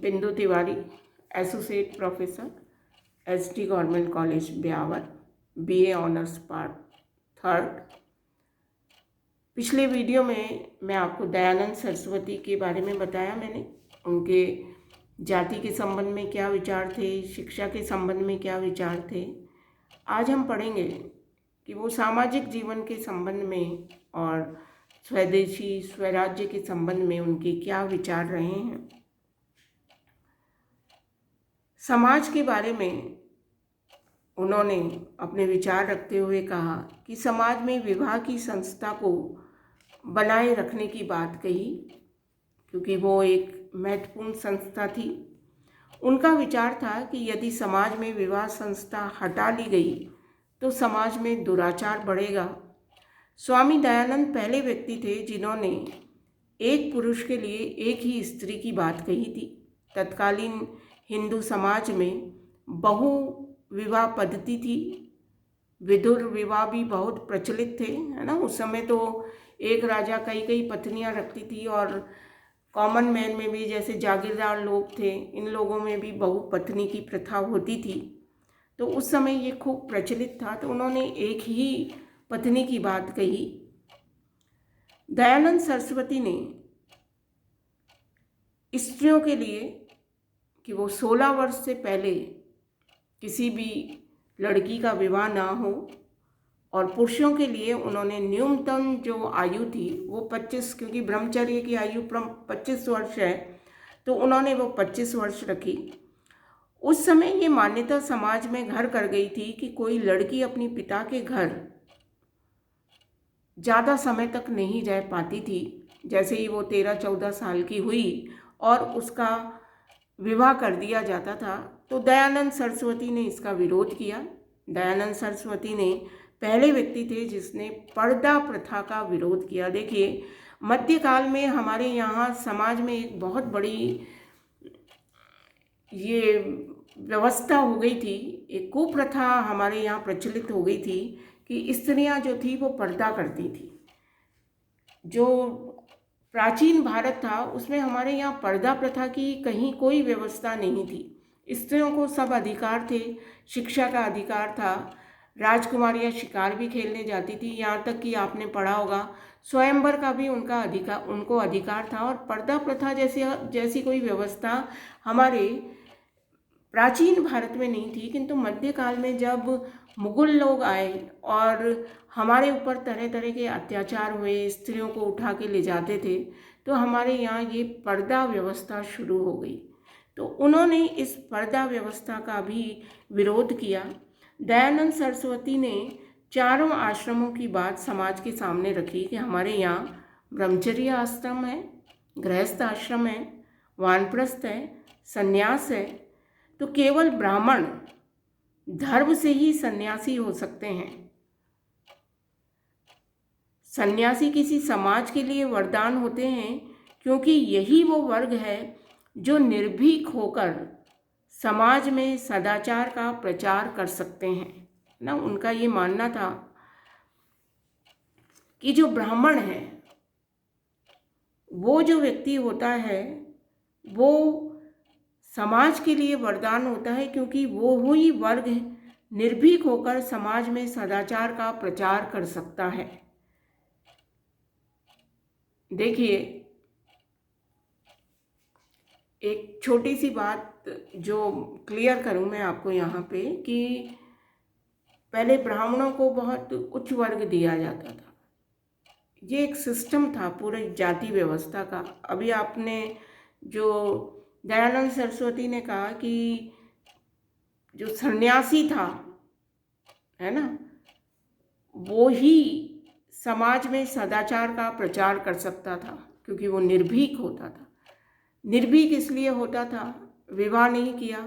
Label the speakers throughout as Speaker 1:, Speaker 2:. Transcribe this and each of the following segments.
Speaker 1: बिंदु Tiwari, associate professor, SD government college Beawar, BA honours part 3। पिछले video में मैं आपको दयानंद सरस्वती के बारे में बताया। मैंने उनके जाति के संबंध में क्या विचार थे, शिक्षा के संबंध में क्या विचार थे। आज हम पढ़ेंगे कि वो सामाजिक जीवन के संबंध में और स्वदेशी स्वराज्य के संबंध में उनके क्या विचार रहे हैं। समाज के बारे में उन्होंने अपने विचार रखते हुए कहा कि समाज में विवाह की संस्था को बनाए रखने की बात कही, क्योंकि वो एक महत्वपूर्ण संस्था थी। उनका विचार था कि यदि समाज में विवाह संस्था हटा ली गई तो समाज में दुराचार बढ़ेगा। स्वामी दयानंद पहले व्यक्ति थे जिन्होंने एक पुरुष के लिए एक ही स्त्री की बात कही थी। तत्कालीन हिंदू समाज में बहु विवाह पद्धति थी। विधुर विवाह भी बहुत प्रचलित थे, है ना। उस समय तो एक राजा कई कई पत्नियां रखती थी, और कॉमन मैन में भी, जैसे जागीरदार लोग थे, इन लोगों में भी बहुपत्नी की प्रथा होती थी। तो उस समय ये खूब प्रचलित था, तो उन्होंने एक ही पत्नी की बात कही। दयानंद सरस्वती ने स्त्रियों के लिए कि वो 16 वर्ष से पहले किसी भी लड़की का विवाह ना हो, और पुरुषों के लिए उन्होंने न्यूनतम जो आयु थी वो 25, क्योंकि ब्रह्मचर्य की आयु 25 वर्ष है, तो उन्होंने वो 25 वर्ष रखी। उस समय ये मान्यता समाज में घर कर गई थी कि कोई लड़की अपनी पिता के घर ज़्यादा समय तक नहीं रह पाती थी। जैसे ही वो 13-14 साल की हुई और उसका विवाह कर दिया जाता था, तो दयानंद सरस्वती ने इसका विरोध किया। दयानंद सरस्वती ने पहले व्यक्ति थे जिसने पर्दा प्रथा का विरोध किया। देखिए, मध्यकाल में हमारे यहाँ समाज में एक बहुत बड़ी ये व्यवस्था हो गई थी, एक कुप्रथा हमारे यहाँ प्रचलित हो गई थी कि स्त्रियां जो थी वो पर्दा करती थी। जो प्राचीन भारत था उसमें हमारे यहाँ पर्दा प्रथा की कहीं कोई व्यवस्था नहीं थी। स्त्रियों को सब अधिकार थे, शिक्षा का अधिकार था, राजकुमारियाँ शिकार भी खेलने जाती थी, यहाँ तक कि आपने पढ़ा होगा स्वयंवर का भी उनको अधिकार था। और पर्दा प्रथा जैसी कोई व्यवस्था हमारे प्राचीन भारत में नहीं थी। किंतु मध्यकाल में जब मुगल लोग आए और हमारे ऊपर तरह तरह के अत्याचार हुए, स्त्रियों को उठा के ले जाते थे, तो हमारे यहाँ ये पर्दा व्यवस्था शुरू हो गई। तो उन्होंने इस पर्दा व्यवस्था का भी विरोध किया। दयानंद सरस्वती ने चारों आश्रमों की बात समाज के सामने रखी कि हमारे यहाँ ब्रह्मचर्य आश्रम है, गृहस्थ आश्रम है, वानप्रस्थ है, संन्यास है, तो केवल ब्राह्मण धर्म से ही सन्यासी हो सकते हैं। सन्यासी किसी समाज के लिए वरदान होते हैं, क्योंकि यही वो वर्ग है जो निर्भीक होकर समाज में सदाचार का प्रचार कर सकते हैं ना। उनका ये मानना था कि जो ब्राह्मण है, वो जो व्यक्ति होता है, वो समाज के लिए वरदान होता है, क्योंकि वो ही वर्ग निर्भीक होकर समाज में सदाचार का प्रचार कर सकता है। देखिए, एक छोटी सी बात जो क्लियर करूं मैं आपको यहाँ पे, कि पहले ब्राह्मणों को बहुत उच्च वर्ग दिया जाता था। ये एक सिस्टम था पूरे जाति व्यवस्था का। अभी आपने जो दयानंद सरस्वती ने कहा कि जो सन्यासी था, है ना, वो ही समाज में सदाचार का प्रचार कर सकता था, क्योंकि वो निर्भीक होता था। निर्भीक इसलिए होता था, विवाह नहीं किया,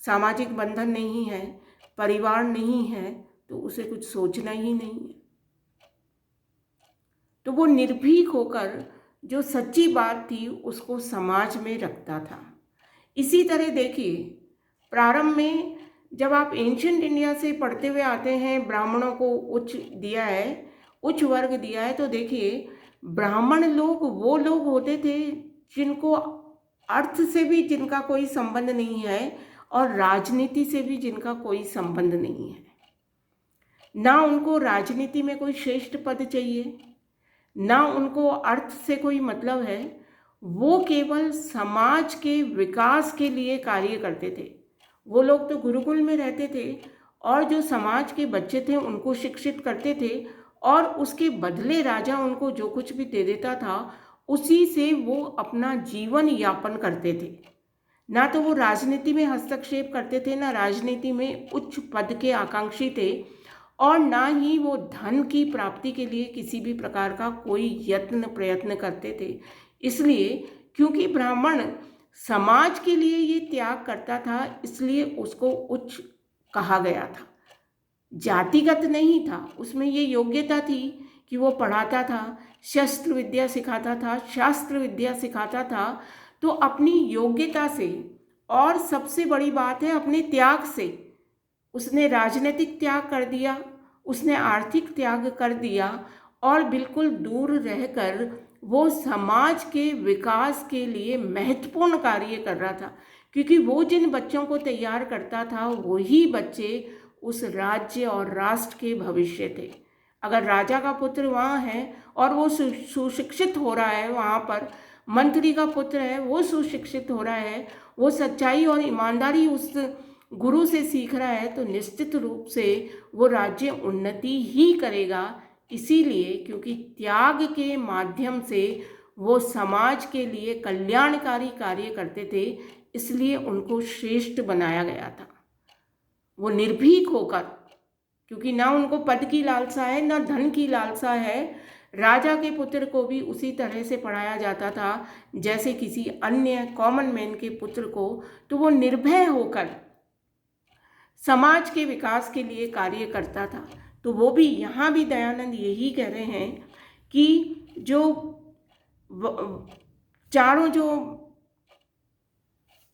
Speaker 1: सामाजिक बंधन नहीं है, परिवार नहीं है, तो उसे कुछ सोचना ही नहीं है। तो वो निर्भीक होकर जो सच्ची बात थी उसको समाज में रखता था। इसी तरह देखिए, प्रारंभ में जब आप एंशिएंट इंडिया से पढ़ते हुए आते हैं, ब्राह्मणों को उच्च वर्ग दिया है, तो देखिए ब्राह्मण लोग वो लोग होते थे जिनको अर्थ से भी जिनका कोई संबंध नहीं है और राजनीति से भी जिनका कोई संबंध नहीं है। ना उनको राजनीति में कोई श्रेष्ठ पद चाहिए, ना उनको अर्थ से कोई मतलब है। वो केवल समाज के विकास के लिए कार्य करते थे। वो लोग तो गुरुकुल में रहते थे और जो समाज के बच्चे थे उनको शिक्षित करते थे, और उसके बदले राजा उनको जो कुछ भी दे देता था उसी से वो अपना जीवन यापन करते थे। ना तो वो राजनीति में हस्तक्षेप करते थे, ना राजनीति में उच्च पद के आकांक्षी थे, और ना ही वो धन की प्राप्ति के लिए किसी भी प्रकार का कोई यत्न प्रयत्न करते थे। इसलिए क्योंकि ब्राह्मण समाज के लिए ये त्याग करता था, इसलिए उसको उच्च कहा गया था। जातिगत नहीं था, उसमें ये योग्यता थी कि वो पढ़ाता था, शस्त्र विद्या सिखाता था, शास्त्र विद्या सिखाता था। तो अपनी योग्यता से, और सबसे बड़ी बात है अपने त्याग से, उसने राजनीतिक त्याग कर दिया, उसने आर्थिक त्याग कर दिया, और बिल्कुल दूर रहकर वो समाज के विकास के लिए महत्वपूर्ण कार्य कर रहा था। क्योंकि वो जिन बच्चों को तैयार करता था वही बच्चे उस राज्य और राष्ट्र के भविष्य थे। अगर राजा का पुत्र वहाँ है और वो सुशिक्षित हो रहा है, वहाँ पर मंत्री का पुत्र है वो सुशिक्षित हो रहा है, वो सच्चाई और ईमानदारी उस गुरु से सीख रहा है, तो निश्चित रूप से वो राज्य उन्नति ही करेगा। इसीलिए क्योंकि त्याग के माध्यम से वो समाज के लिए कल्याणकारी कार्य करते थे, इसलिए उनको श्रेष्ठ बनाया गया था। वो निर्भीक होकर, क्योंकि ना उनको पद की लालसा है ना धन की लालसा है। राजा के पुत्र को भी उसी तरह से पढ़ाया जाता था जैसे किसी अन्य कॉमन मैन के पुत्र को। तो वो निर्भय होकर समाज के विकास के लिए कार्य करता था। तो वो भी यहाँ भी दयानंद यही कह रहे हैं कि जो चारों जो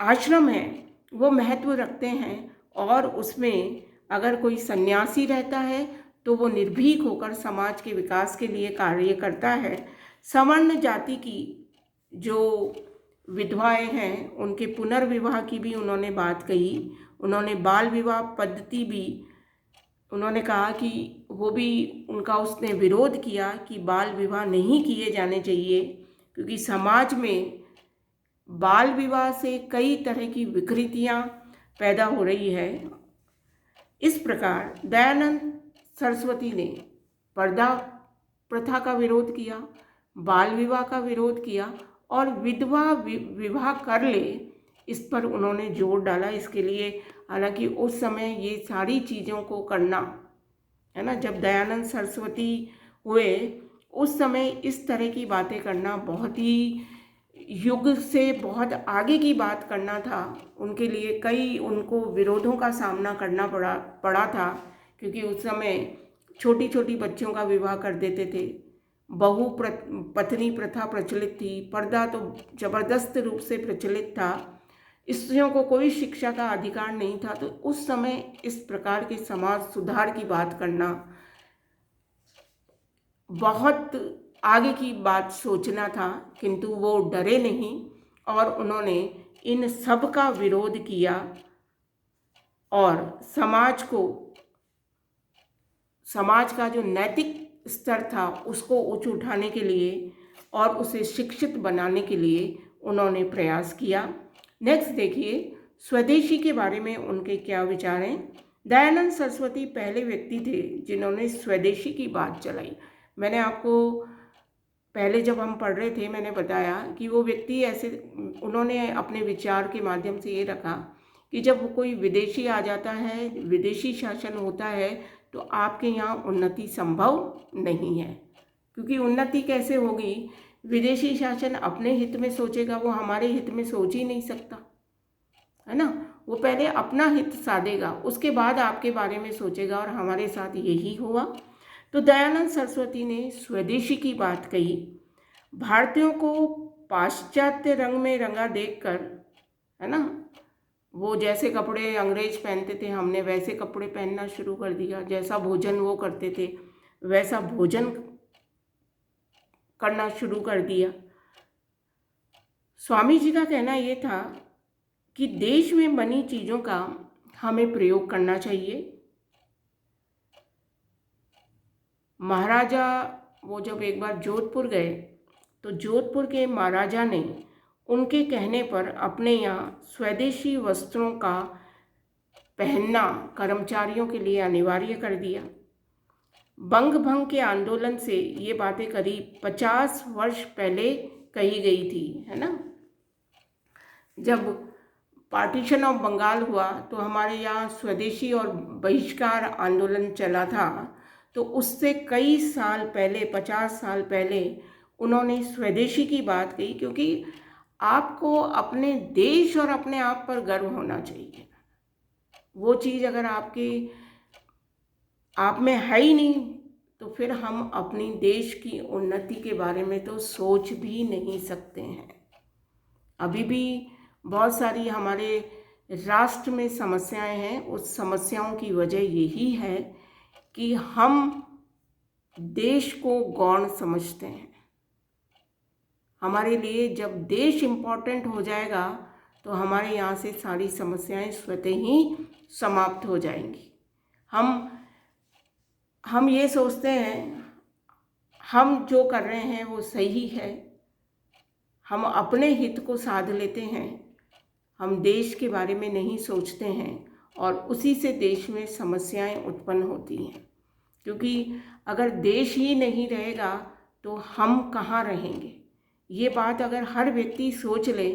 Speaker 1: आश्रम हैं वो महत्व रखते हैं, और उसमें अगर कोई सन्यासी रहता है तो वो निर्भीक होकर समाज के विकास के लिए कार्य करता है। सवर्ण जाति की जो विधवाएं हैं उनके पुनर्विवाह की भी उन्होंने बात कही। उन्होंने बाल विवाह पद्धति भी उन्होंने कहा कि वो भी उनका उसने विरोध किया कि बाल विवाह नहीं किए जाने चाहिए, क्योंकि समाज में बाल विवाह से कई तरह की विकृतियां पैदा हो रही है। इस प्रकार दयानंद सरस्वती ने पर्दा प्रथा का विरोध किया, बाल विवाह का विरोध किया, और विधवा विवाह कर ले इस पर उन्होंने जोर डाला। इसके लिए हालांकि उस समय ये सारी चीज़ों को करना है ना, जब दयानंद सरस्वती हुए उस समय इस तरह की बातें करना बहुत ही युग से बहुत आगे की बात करना था। उनके लिए कई उनको विरोधों का सामना करना पड़ा था, क्योंकि उस समय छोटी छोटी बच्चियों का विवाह कर देते थे, बहु पत्नी प्रथा प्रचलित थी, पर्दा तो जबरदस्त रूप से प्रचलित था, स्त्रियों को कोई शिक्षा का अधिकार नहीं था। तो उस समय इस प्रकार के समाज सुधार की बात करना बहुत आगे की बात सोचना था, किंतु वो डरे नहीं और उन्होंने इन सब का विरोध किया और समाज का जो नैतिक स्तर था उसको ऊंच उठाने के लिए और उसे शिक्षित बनाने के लिए उन्होंने प्रयास किया। नेक्स्ट देखिए स्वदेशी के बारे में उनके क्या विचार हैं। दयानंद सरस्वती पहले व्यक्ति थे जिन्होंने स्वदेशी की बात चलाई। मैंने आपको पहले जब हम पढ़ रहे थे मैंने बताया कि वो व्यक्ति ऐसे उन्होंने अपने विचार के माध्यम से ये रखा कि जब कोई विदेशी आ जाता है, विदेशी शासन होता है, तो आपके यहाँ उन्नति संभव नहीं है। क्योंकि उन्नति कैसे होगी, विदेशी शासन अपने हित में सोचेगा, वो हमारे हित में सोच ही नहीं सकता, है ना। वो पहले अपना हित साधेगा, उसके बाद आपके बारे में सोचेगा, और हमारे साथ यही हुआ। तो दयानंद सरस्वती ने स्वदेशी की बात कही। भारतीयों को पाश्चात्य रंग में रंगा देखकर, है ना, वो जैसे कपड़े अंग्रेज पहनते थे हमने वैसे कपड़े पहनना शुरू कर दिया, जैसा भोजन वो करते थे वैसा भोजन करना शुरू कर दिया। स्वामी जी का कहना ये था कि देश में बनी चीज़ों का हमें प्रयोग करना चाहिए। महाराजा वो जब एक बार जोधपुर गए तो जोधपुर के महाराजा ने उनके कहने पर अपने यहाँ स्वदेशी वस्त्रों का पहनना कर्मचारियों के लिए अनिवार्य कर दिया। बंग भंग के आंदोलन से ये बातें करीब 50 वर्ष पहले कही गई थी, है ना। जब पार्टीशन ऑफ बंगाल हुआ तो हमारे यहाँ स्वदेशी और बहिष्कार आंदोलन चला था, तो उससे कई साल पहले 50 साल पहले उन्होंने स्वदेशी की बात कही, क्योंकि आपको अपने देश और अपने आप पर गर्व होना चाहिए। वो चीज़ अगर आप में है ही नहीं तो फिर हम अपनी देश की उन्नति के बारे में तो सोच भी नहीं सकते हैं। अभी भी बहुत सारी हमारे राष्ट्र में समस्याएं हैं। उस समस्याओं की वजह यही है कि हम देश को गौण समझते हैं। हमारे लिए जब देश इम्पोर्टेंट हो जाएगा तो हमारे यहाँ से सारी समस्याएं स्वतः ही समाप्त हो जाएंगी। हम ये सोचते हैं हम जो कर रहे हैं वो सही है, हम अपने हित को साध लेते हैं, हम देश के बारे में नहीं सोचते हैं और उसी से देश में समस्याएं उत्पन्न होती हैं। क्योंकि अगर देश ही नहीं रहेगा तो हम कहाँ रहेंगे। ये बात अगर हर व्यक्ति सोच ले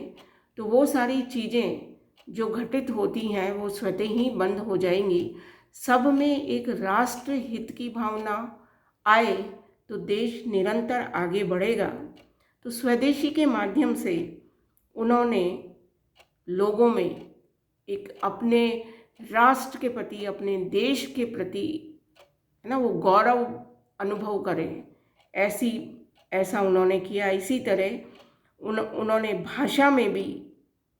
Speaker 1: तो वो सारी चीज़ें जो घटित होती हैं वो स्वतः ही बंद हो जाएंगी। सब में एक राष्ट्र हित की भावना आए तो देश निरंतर आगे बढ़ेगा। तो स्वदेशी के माध्यम से उन्होंने लोगों में एक अपने राष्ट्र के प्रति, अपने देश के प्रति, है ना, वो गौरव अनुभव करें, ऐसा उन्होंने किया। इसी तरह उन्होंने भाषा में भी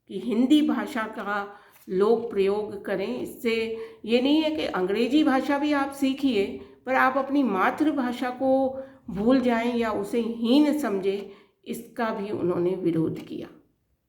Speaker 1: कि हिंदी भाषा का लोग प्रयोग करें। इससे ये नहीं है कि अंग्रेजी भाषा भी आप सीखिए पर आप अपनी मातृभाषा को भूल जाएं या उसे हीन समझें, इसका भी उन्होंने विरोध किया।